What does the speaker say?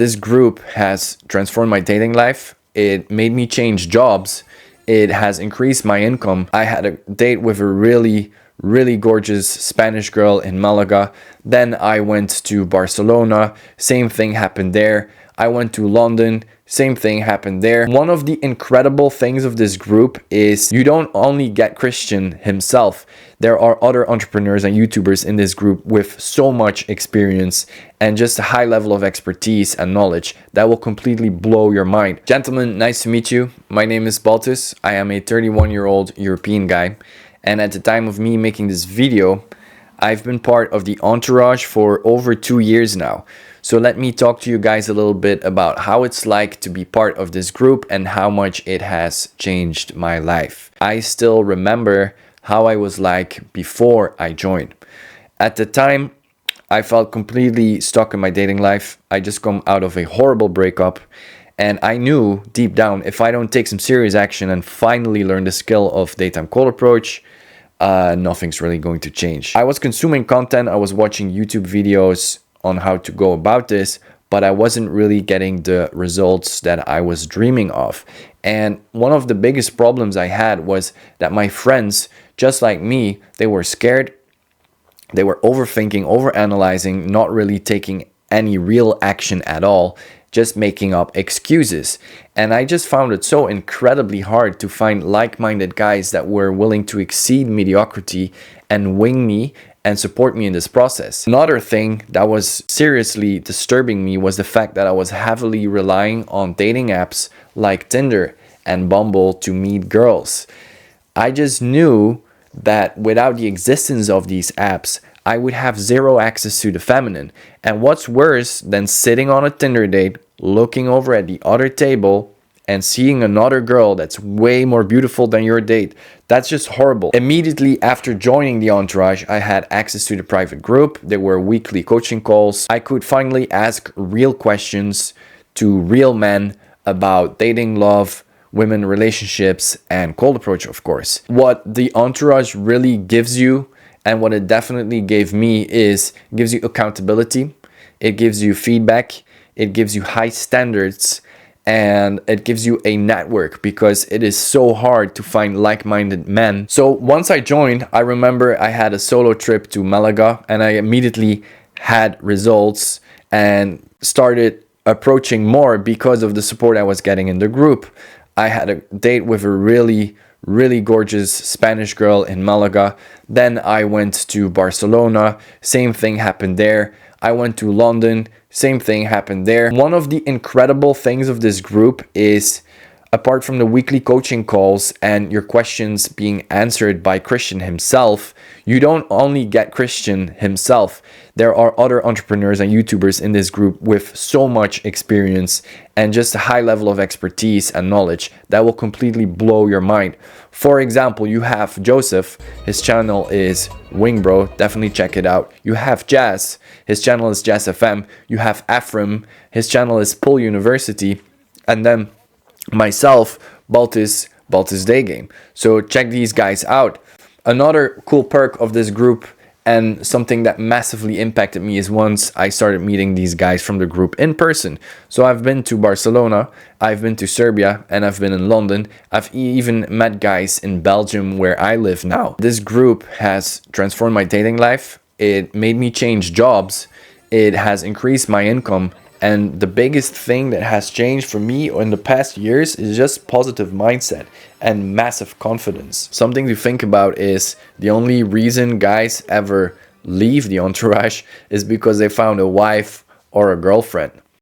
This group has transformed my dating life. It made me change jobs. It has increased my income. I had a date with a really gorgeous Spanish girl in Malaga. Then I went to Barcelona. Same thing happened there. I went to London. Same thing happened there. One of the incredible things of this group is you don't only get Christian himself. There are other entrepreneurs and YouTubers in this group with so much experience and just a high level of expertise and knowledge that will completely blow your mind. Gentlemen, nice to meet you. My name is Balthus. I am a 31-year-old European guy. And at the time of me making this video, I've been part of the Entourage for over 2 years now. So let me talk to you guys a little bit about how it's like to be part of this group and how much it has changed my life. I still remember how I was like before I joined. At the time, I felt completely stuck in my dating life. I just come out of a horrible breakup. And I knew deep down, if I don't take some serious action and finally learn the skill of daytime cold approach, nothing's really going to change. I was consuming content. I was watching YouTube videos on how to go about this, but I wasn't really getting the results that I was dreaming of. And one of the biggest problems I had was that my friends, just like me, they were scared. They were overthinking, overanalyzing, not really taking any real action at all, just making up excuses. And I just found it so incredibly hard to find like-minded guys that were willing to exceed mediocrity and wing me and support me in this process. Another thing that was seriously disturbing me was the fact that I was heavily relying on dating apps like Tinder and Bumble to meet girls. I just knew that without the existence of these apps, I would have zero access to the feminine. And what's worse than sitting on a Tinder date, looking over at the other table and seeing another girl that's way more beautiful than your date? That's just horrible. Immediately after joining the Entourage, I had access to the private group. There were weekly coaching calls. I could finally ask real questions to real men about dating, love, women, relationships, and cold approach, of course. What the Entourage really gives you, and what it definitely gave me, is it gives you accountability, it gives you feedback, it gives you high standards, and it gives you a network because it is so hard to find like-minded men. So once I joined, I remember I had a solo trip to Malaga and I immediately had results and started approaching more because of the support I was getting in the group. I had a date with a really gorgeous Spanish girl in Malaga. Then I went to Barcelona. Same thing happened there. I went to London. Same thing happened there. One of the incredible things of this group is, apart from the weekly coaching calls and your questions being answered by Christian himself, you don't only get Christian himself. There are other entrepreneurs and YouTubers in this group with so much experience and just a high level of expertise and knowledge that will completely blow your mind. For example, you have Joseph. His channel is Wingbro. Definitely check it out. You have Jazz. His channel is Jazz FM. You have Ephraim. His channel is Pull University. And then myself, Balthus Day Game. So check these guys out. Another cool perk of this group and something that massively impacted me is once I started meeting these guys from the group in person. So I've been to Barcelona, I've been to Serbia, and I've been in London. I've even met guys in Belgium where I live now. This group has transformed my dating life. It made me change jobs. It has increased my income. And the biggest thing that has changed for me in the past years is just positive mindset and massive confidence. Something to think about is the only reason guys ever leave the Entourage is because they found a wife or a girlfriend.